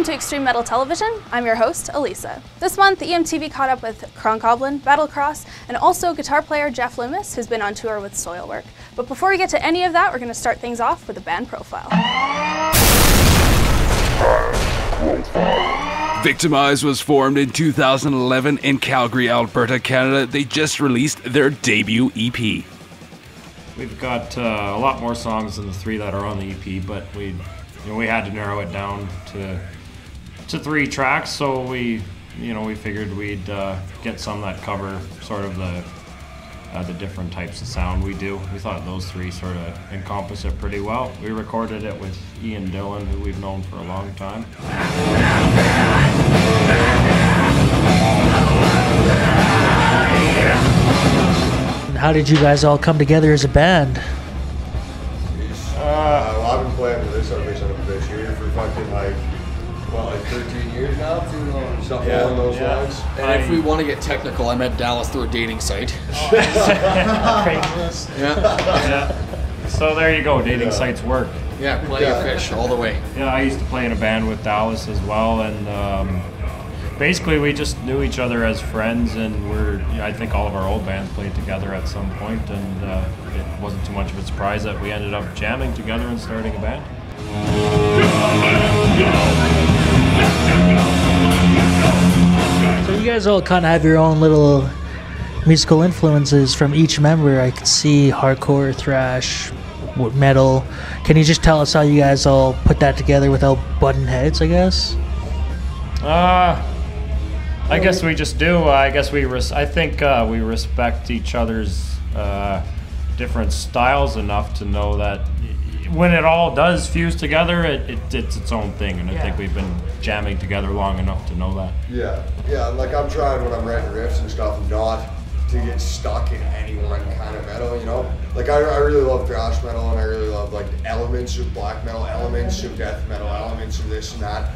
to Extreme Metal Television. I'm your host, Elisa. This month, EMTV caught up with Kronkgoblin, Battlecross, and also guitar player Jeff Loomis, who's been on tour with Soilwork. But before we get to any of that, we're going to start things off with a band profile. Victimize was formed in 2011 in Calgary, Alberta, Canada. They just released their debut EP. We've got a lot more songs than the 3 that are on the EP, but we had to narrow it down to 3 tracks. So we figured we'd get some that cover sort of the different types of sound we do. We thought those 3 sort of encompass it pretty well. We recorded it with Ian Dillon, who we've known for a long time. How did you guys all come together as a band? Well, I've been playing with this ugly son of a bitch here for fucking like 13 years now, something along those lines. And if we want to get technical, I met Dallas through a dating site. Yeah. So there you go, dating sites work. Yeah, plenty of fish all the way. Yeah, I used to play in a band with Dallas as well, and basically we just knew each other as friends, and I think all of our old bands played together at some point, and it wasn't too much of a surprise that we ended up jamming together and starting a band. So you guys all kind of have your own little musical influences from each member. I could see hardcore, thrash, metal. Can you just tell us how you guys all put that together without butting heads, I guess? I guess we just do. I think we respect each other's different styles enough to know that when it all does fuse together, it's its own thing, and I think we've been jamming together long enough to know that. Yeah, like I'm trying when I'm writing riffs and stuff not to get stuck in any one kind of metal, Like I really love thrash metal, and I really love like elements of black metal, elements of death metal, elements of this and that.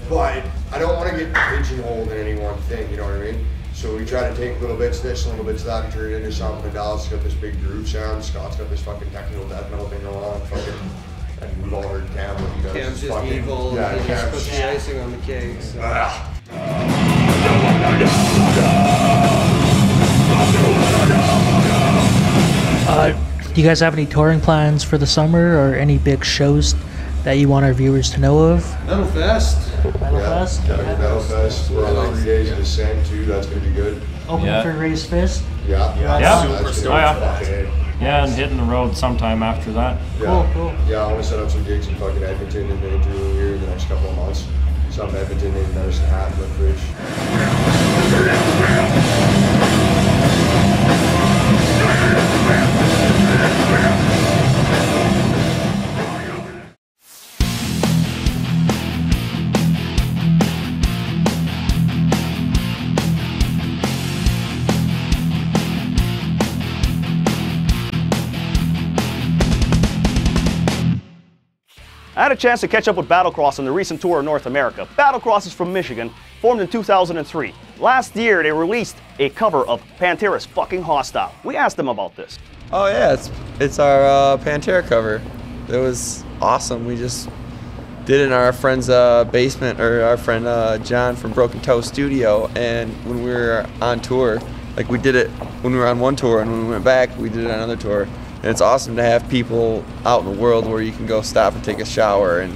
But I don't want to get pigeonholed in any one thing, you know what I mean? So we try to take little bits of this and little bits of that and turn it into something. And Dallas has got this big groove sound. Scott's got this fucking technical death metal thing going on. And we've all heard Cam, what he does. Cam's just fucking, evil. Yeah, He just Cam's puts the icing on the cake. So. Do you guys have any touring plans for the summer or any big shows that you want our viewers to know of? Metal Fest. Metal Fest? Metal Fest. We're on 3 days of Descent too. That's going to be good. Opening for Raised Fist? Yeah. Super stoked. Yeah, and hitting the road sometime after that. Yeah. Cool. Yeah, I want to set up some gigs in fucking Edmonton and then through here in the next couple of months. Some Edmonton and Medicine Hat and Lickfish. I had a chance to catch up with Battlecross on the recent tour of North America. Battlecross is from Michigan, formed in 2003. Last year, they released a cover of Pantera's Fucking Hostile. We asked them about this. Oh yeah, it's our Pantera cover. It was awesome. We just did it in our friend's basement, or our friend John from Broken Toe Studio, and when we were on tour, like we did it when we were on one tour, and when we went back, we did it on another tour. And it's awesome to have people out in the world where you can go stop and take a shower and,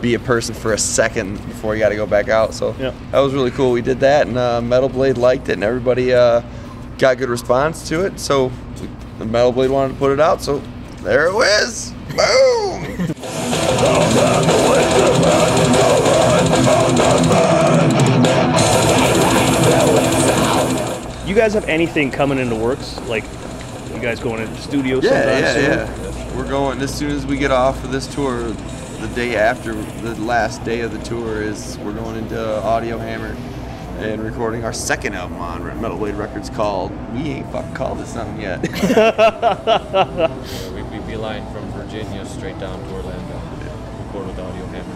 be a person for a second before you got to go back out. So that was really cool. We did that, and Metal Blade liked it, and everybody got good response to it. So the Metal Blade wanted to put it out, so there it was. Boom! You guys have anything coming into works? Like, you guys going into the studio sometime soon? Yeah. We're going, as soon as we get off of this tour, the day after, the last day of the tour is, we're going into Audio Hammer and recording our second album on Metal Blade Records called, we ain't fucking called it something yet. We beeline from Virginia straight down to Orlando. Record with Audio Hammer.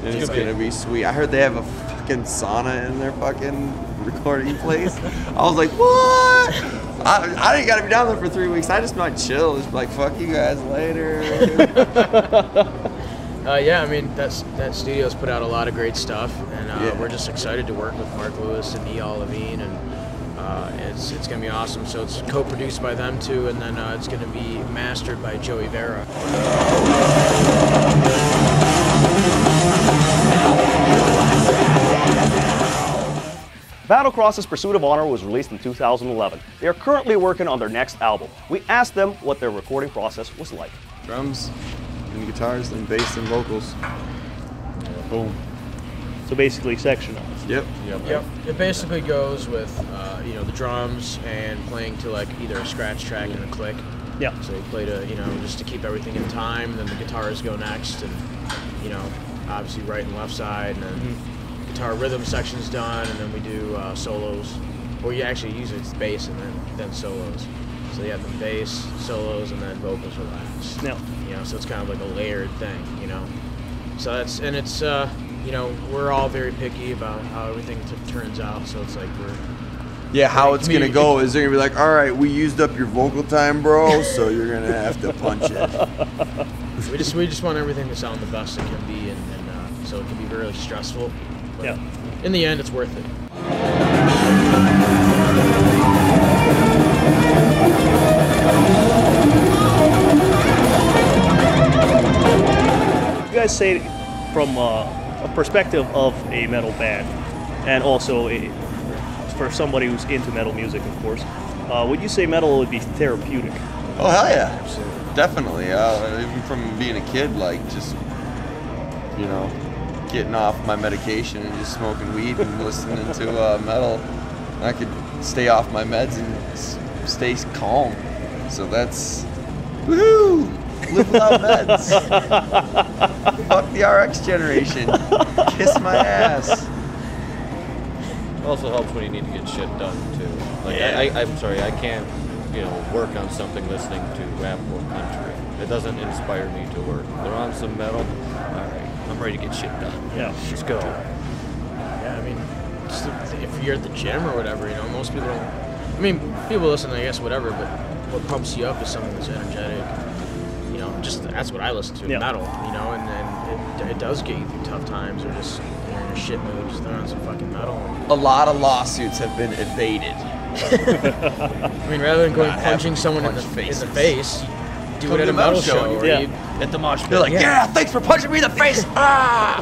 It's gonna be sweet. I heard they have a fucking sauna in their fucking recording place. I was like, what? I didn't gotta be down there for 3 weeks. I just might chill. Just like, fuck you guys later. Yeah, I mean that studio's put out a lot of great stuff, and we're just excited to work with Mark Lewis and Eyal Levine, and it's gonna be awesome. So it's co-produced by them too, and then it's gonna be mastered by Joey Vera. Battlecross's Pursuit of Honor was released in 2011. They are currently working on their next album. We asked them what their recording process was like. Drums, and guitars, then bass and vocals. Boom. So basically sectionals. Yep. It basically goes with the drums and playing to like either a scratch track and a click. Yeah. So you play to just to keep everything in time, and then the guitars go next, and obviously right and left side, and then guitar rhythm section's done, and then we do solos. Or you actually use it's bass and then solos. So you have the bass, solos, and then vocals are last. Yeah. So it's kind of like a layered thing, So it's we're all very picky about how everything turns out. So it's like how it's gonna go is they're gonna be like, all right, we used up your vocal time, bro, so you're gonna have to punch it. We just want everything to sound the best it can be, and so it can be really stressful. But in the end, it's worth it. You guys say from a perspective of a metal band, and also for somebody who's into metal music, of course, would you say metal would be therapeutic? Oh, hell yeah. Definitely. Even from being a kid, like just, getting off my medication and just smoking weed and listening to metal, I could stay off my meds and stay calm. So that's, woohoo! Live without meds. Fuck the RX generation. Kiss my ass. It also helps when you need to get shit done too. Like I'm sorry, I can't, work on something listening to rap or country. It doesn't inspire me to work. They're on some metal. All right, I'm ready to get shit done. Yeah, let's go. Yeah, I mean, just if you're at the gym or whatever, most people don't. I mean, people listen, I guess, whatever. But what pumps you up is something that's energetic. Just that's what I listen to, metal. And then it does get you through tough times or just you're in a shit mood. Just throw on some fucking metal. A lot of lawsuits have been evaded. I mean, rather than going punching someone in the face, do it at a metal show or you at the mosh pit. They're like, yeah, thanks for punching me in the face. Ah!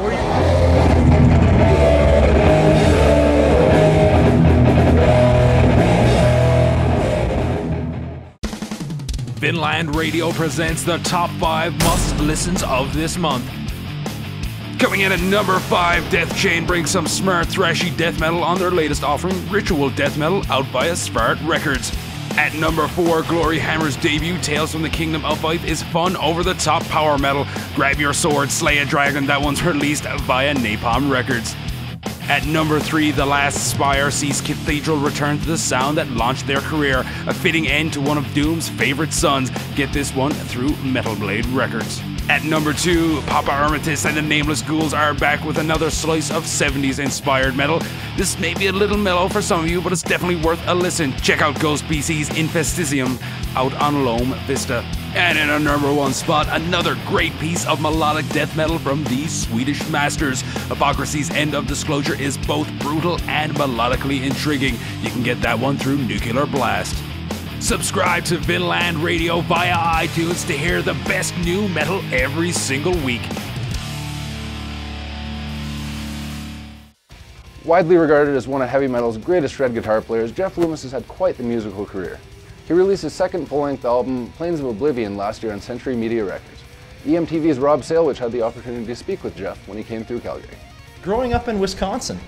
Vinland Radio presents the top 5 must-listens of this month. Coming in at number 5, Death Chain brings some smart, thrashy death metal on their latest offering, Ritual Death Metal, out via Spart Records. At number 4, Glory Hammer's debut, Tales from the Kingdom of Life, is fun, over-the-top power metal. Grab your sword, slay a dragon. That one's released via Napalm Records. At number 3, The Last Spire sees Cathedral return to the sound that launched their career, a fitting end to one of Doom's favorite sons. Get this one through Metal Blade Records. At number 2, Papa Armistice and the Nameless Ghouls are back with another slice of 70s inspired metal. This may be a little mellow for some of you, but it's definitely worth a listen. Check out Ghost PC's Infestisium out on Loam Vista. And in our number 1 spot, another great piece of melodic death metal from these Swedish masters. Hypocrisy's End of Disclosure is both brutal and melodically intriguing. You can get that one through Nuclear Blast. Subscribe to Vinland Radio via iTunes to hear the best new metal every single week. Widely regarded as one of heavy metal's greatest shred guitar players, Jeff Loomis has had quite the musical career. He released his second full-length album, Plains of Oblivion, last year on Century Media Records. EMTV's Rob Salewich had the opportunity to speak with Jeff when he came through Calgary. Growing up in Wisconsin,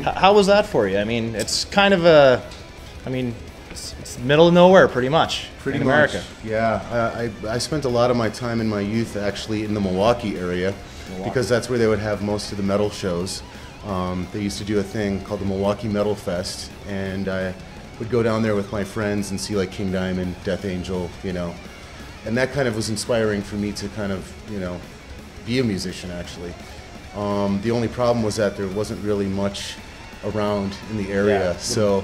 how was that for you? I mean, it's kind of a, it's middle of nowhere pretty much in America. Yeah, I spent a lot of my time in my youth actually in the Milwaukee area because that's where they would have most of the metal shows. They used to do a thing called the Milwaukee Metal Fest, and I would go down there with my friends and see like King Diamond, Death Angel, and that kind of was inspiring for me to kind of, be a musician actually. The only problem was that there wasn't really much around in the area, so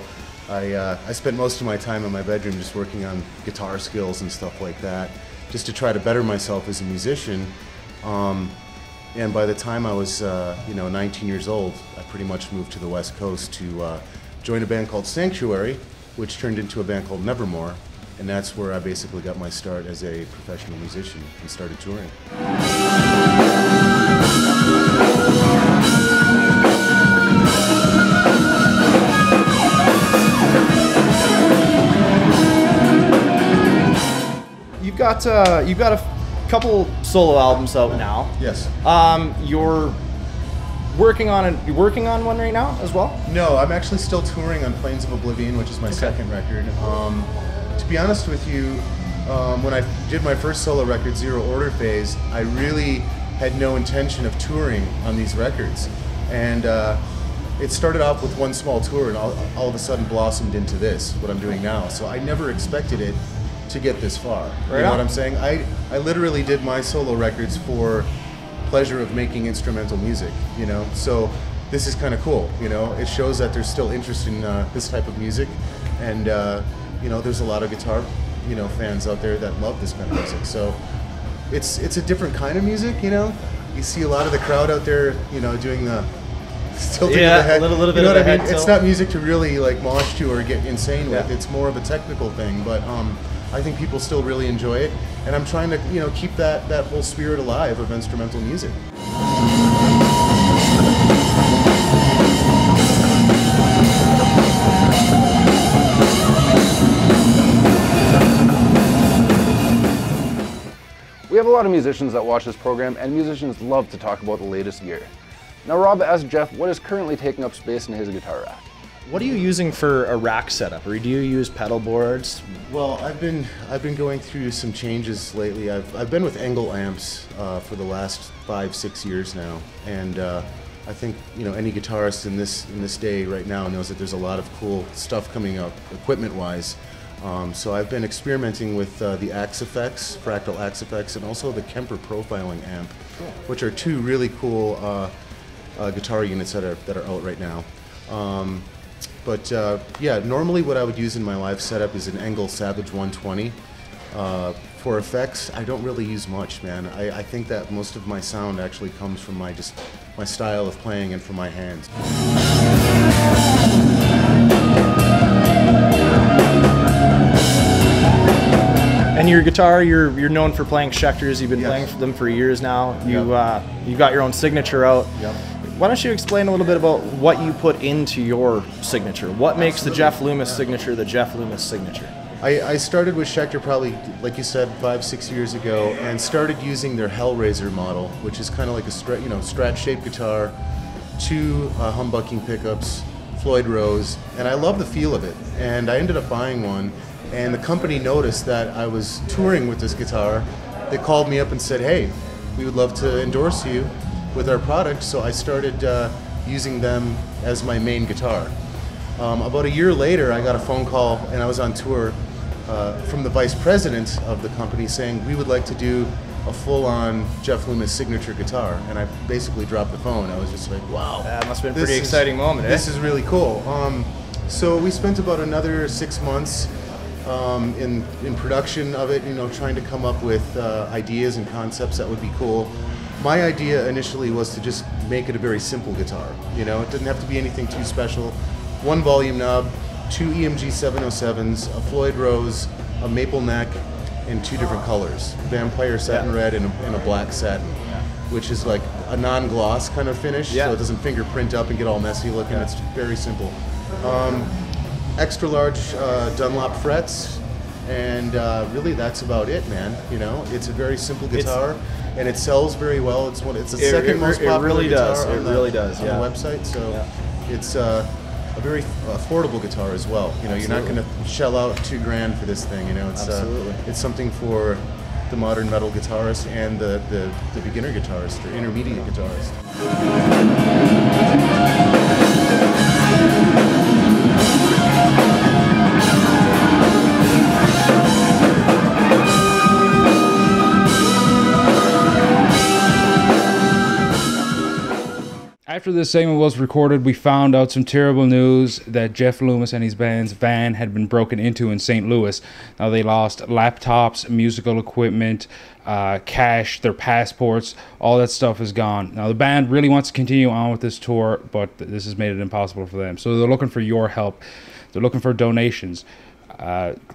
I spent most of my time in my bedroom just working on guitar skills and stuff like that, just to try to better myself as a musician. And by the time I was 19 years old, I pretty much moved to the West Coast to join a band called Sanctuary, which turned into a band called Nevermore. And that's where I basically got my start as a professional musician and started touring. You've got a couple solo albums out now. Yes. You're working on one right now as well? No, I'm actually still touring on Plains of Oblivion, which is my second record. To be honest with you, when I did my first solo record, Zero Order Phase, I really had no intention of touring on these records. And it started off with one small tour and all of a sudden blossomed into this, what I'm doing now. So I never expected it to get this far. Right You know on. what I'm saying? I literally did my solo records for pleasure of making instrumental music, you know? So this is kind of cool, you know? It shows that there's still interest in this type of music. And, you know, there's a lot of guitar, you know, fans out there that love this kind of music. So it's a different kind of music, you know? You see a lot of the crowd out there, you know, doing the tilting of the head. a little you bit know of what a I mean? head It's tilt. not music to really like mosh to or get insane with. Yeah. It's more of a technical thing, but I think people still really enjoy it, and I'm trying to, you know, keep that whole spirit alive of instrumental music. We have a lot of musicians that watch this program, and musicians love to talk about the latest gear. Now Rob asked Jeff what is currently taking up space in his guitar rack. What are you using for a rack setup, or do you use pedal boards? Well, I've been going through some changes lately. I've been with Engel amps for the last 5-6 years now, and I think, you know, any guitarist in this day right now knows that there's a lot of cool stuff coming up equipment-wise. So I've been experimenting with the Axe Effects, Fractal Axe Effects, and also the Kemper Profiling amp, which are two really cool guitar units that are out right now. But yeah, normally what I would use in my live setup is an Engel Savage 120. For effects, I don't really use much, man. I think that most of my sound actually comes from my style of playing and from my hands. And your guitar, you're known for playing Schecters. You've been playing them for years now. You got your own signature out. Yep. Why don't you explain a little bit about what you put into your signature? What makes the Jeff Loomis signature the Jeff Loomis signature? I started with Schecter probably, like you said, 5-6 years ago, and started using their Hellraiser model, which is kind of like a Strat-shaped guitar, 2 humbucking pickups, Floyd Rose, and I love the feel of it. And I ended up buying one, and the company noticed that I was touring with this guitar. They called me up and said, "Hey, we would love to endorse you with our product." So I started using them as my main guitar. About a year later, I got a phone call, and I was on tour from the vice president of the company saying, "We would like to do a full-on Jeff Loomis signature guitar." And I basically dropped the phone. I was just like, wow. That must have been a pretty exciting moment, This is really cool. So we spent about another 6 months in production of it, you know, trying to come up with ideas and concepts that would be cool. My idea initially was to just make it a very simple guitar. You know, it didn't have to be anything too special. 1 volume knob, 2 EMG 707s, a Floyd Rose, a maple neck, and 2 different colors: Vampire Satin Red and a black satin, which is like a non-gloss kind of finish, so it doesn't fingerprint up and get all messy looking. It's very simple. Extra large Dunlop frets, and really that's about it, man. You know, it's a very simple guitar, and it sells very well. It's the second most popular guitar on the website. So it's a very affordable guitar as well. You know, you're not going to shell out $2 grand for this thing. You know, it's something for the modern metal guitarist and the beginner guitarist or intermediate guitarist. After this segment was recorded, we found out some terrible news that Jeff Loomis and his band's van had been broken into in St. Louis. Now, they lost laptops, musical equipment, cash, their passports, all that stuff is gone. Now, the band really wants to continue on with this tour, but this has made it impossible for them. So they're looking for your help. They're looking for donations.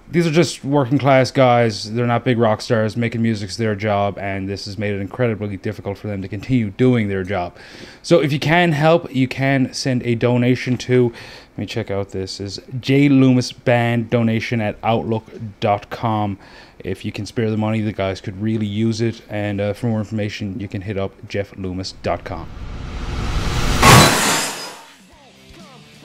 These are just working class guys. They're not big rock stars. Making music's their job, and this has made it incredibly difficult for them to continue doing their job. So if you can help, you can send a donation to, let me check out this, is J Loomis Band donation at outlook.com. If you can spare the money, the guys could really use it. And for more information, you can hit up jeffloomis.com.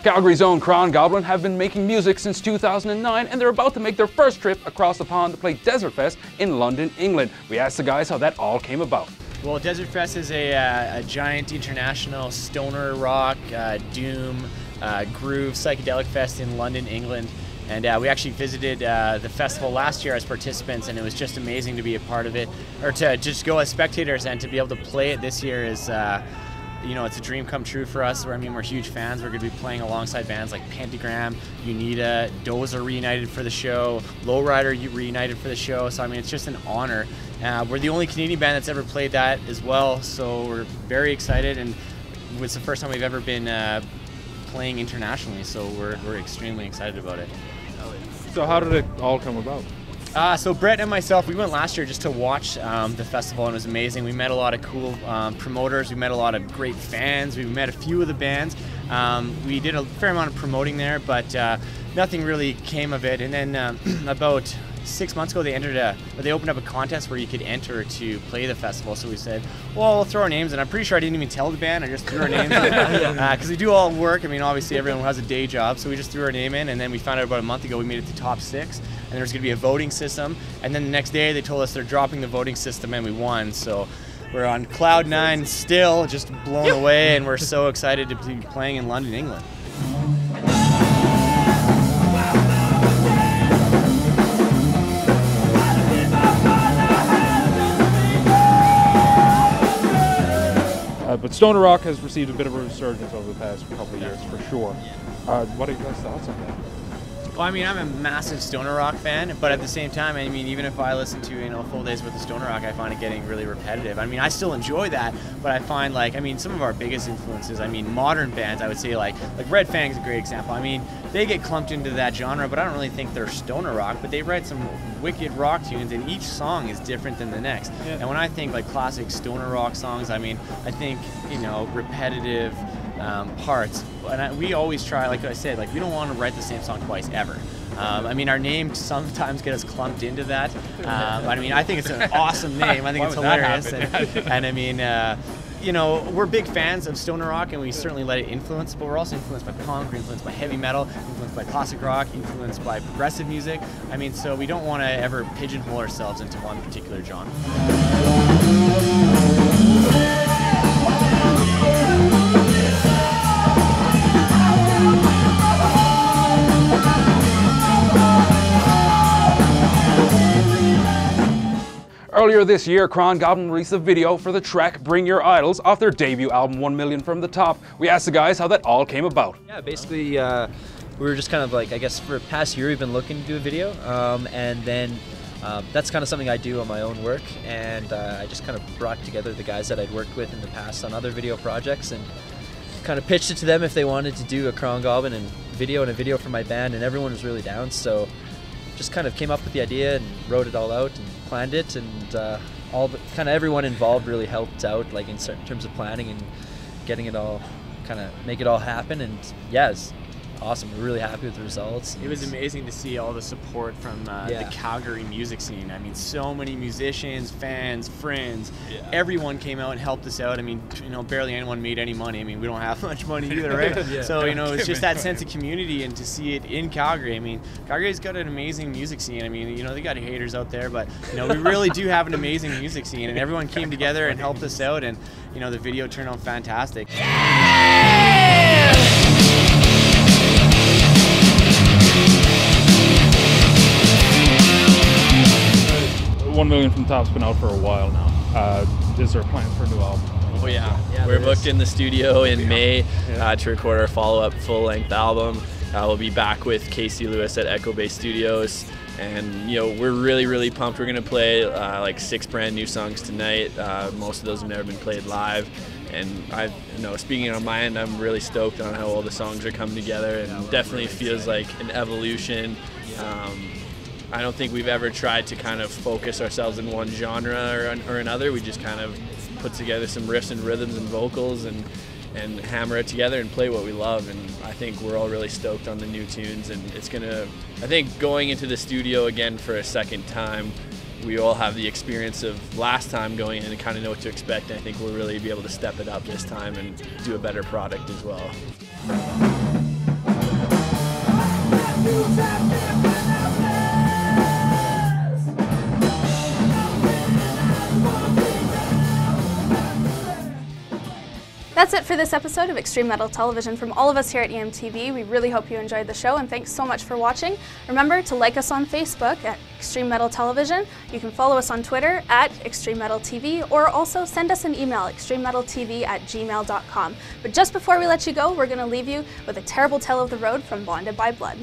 Calgary's own Crown Goblin have been making music since 2009, and they're about to make their first trip across the pond to play Desert Fest in London, England. We asked the guys how that all came about. Well, Desert Fest is a giant international stoner rock, doom, groove, psychedelic fest in London, England. And we actually visited the festival last year as participants, and it was just amazing to be a part of it, or to just go as spectators, and to be able to play it this year is, you know, it's a dream come true for us. I mean, we're huge fans. We're going to be playing alongside bands like Pentagram, Unita, Dozer reunited for the show, Lowrider reunited for the show. So, I mean, it's just an honor. We're the only Canadian band that's ever played that as well, so we're very excited, and it's the first time we've ever been playing internationally, so we're extremely excited about it. So how did it all come about? So Brett and myself, we went last year just to watch the festival, and it was amazing. We met a lot of cool promoters. We met a lot of great fans. We met a few of the bands. We did a fair amount of promoting there, but nothing really came of it. And then about 6 months ago, they opened up a contest where you could enter to play the festival. So we said, well, we'll throw our names in. I'm pretty sure I didn't even tell the band. I just threw our names in because we do all work. I mean, obviously everyone has a day job, so we just threw our name in. And then we found out about a month ago we made it to top 6, and there was going to be a voting system. And then the next day they told us they're dropping the voting system, and we won. So we're on cloud 9 still, just blown away, and we're so excited to be playing in London, England. But stoner rock has received a bit of a resurgence over the past couple of years, for sure. What are your guys' thoughts on that? Well, I mean, I'm a massive stoner rock fan, but at the same time, I mean, even if I listen to, you know, full days worth of stoner rock, I find it getting really repetitive. I mean, I still enjoy that, but I find, like, I mean, some of our biggest influences, I mean, modern bands, I would say, like Red Fang's a great example. I mean, they get clumped into that genre, but I don't really think they're stoner rock, but they write some wicked rock tunes, and each song is different than the next. Yeah. And when I think, like, classic stoner rock songs, I mean, I think, you know, repetitive parts. And we always try, like I said, like, we don't want to write the same song twice, ever. I mean, our names sometimes get us clumped into that. But I mean, I think it's an awesome name. I think it's hilarious. And I mean, you know, we're big fans of stoner rock, and we certainly let it influence, but we're also influenced by punk, we're influenced by heavy metal, influenced by classic rock, influenced by progressive music. I mean, so we don't want to ever pigeonhole ourselves into one particular genre. Earlier this year, Crown Goblin released a video for the track Bring Your Idols off their debut album 1 Million from the Top. We asked the guys how that all came about. Yeah, basically we were just kind of like, I guess for the past year we've been looking to do a video, and then that's kind of something I do on my own work, and I just kind of brought together the guys that I'd worked with in the past on other video projects and kind of pitched it to them if they wanted to do a Crown Goblin and a video for my band, and everyone was really down, so just kind of came up with the idea and wrote it all out and planned it, and kind of everyone involved really helped out, like in terms of planning and getting it all, kind of make it all happen. And yeah, it's awesome. We're really happy with the results. It was amazing to see all the support from the Calgary music scene. I mean, so many musicians, fans, friends, everyone came out and helped us out. I mean, you know, barely anyone made any money. I mean, we don't have much money either, right? So, you know, it's just that sense of community, and to see it in Calgary. I mean, Calgary's got an amazing music scene. I mean, you know, they got haters out there, but, you know, we really do have an amazing music scene, and everyone came together and helped us out, and, you know, the video turned out fantastic. 1 Million from the Top's been out for a while now. Is there plans for a new album? Oh yeah, we're booked in the studio in May to record our follow-up full-length album. We'll be back with Casey Lewis at Echo Bay Studios, and we're really pumped. We're gonna play like 6 brand new songs tonight. Most of those have never been played live, and speaking on my end, I'm really stoked on how all the songs are coming together, and definitely feels like an evolution. I don't think we've ever tried to kind of focus ourselves in one genre or another. We just kind of put together some riffs and rhythms and vocals and hammer it together and play what we love. And I think we're all really stoked on the new tunes, and it's gonna, I think going into the studio again for a second time, we all have the experience of last time going in and kind of know what to expect. And I think we'll really be able to step it up this time and do a better product as well. That's it for this episode of Extreme Metal Television from all of us here at EMTV. We really hope you enjoyed the show, and thanks so much for watching. Remember to like us on Facebook at Extreme Metal Television. You can follow us on Twitter at Extreme Metal TV, or also send us an email, extrememetaltv@gmail.com. But just before we let you go, we're going to leave you with a terrible tale of the road from Bonded by Blood.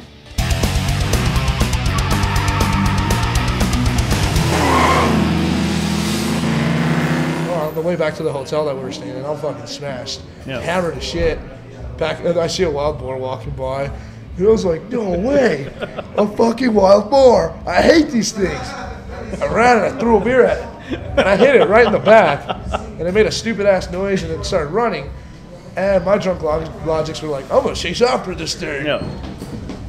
On the way back to the hotel that we were staying in, I'm fucking smashed, hammered as shit. Back, and I see a wild boar walking by, and I was like, "No way, a fucking wild boar! I hate these things." I ran and I threw a beer at it, and I hit it right in the back, and it made a stupid ass noise, and it started running. And my drunk logics were like, "I'm gonna chase after this thing."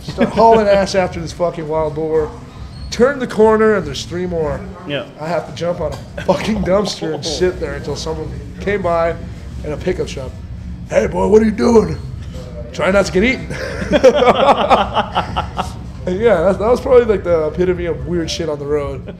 Start hauling ass after this fucking wild boar. Turn the corner and there's 3 more. I have to jump on a fucking dumpster and sit there until someone came by in a pickup truck. "Hey boy, what are you doing?" "Try not to get eaten." And yeah, that was probably like the epitome of weird shit on the road.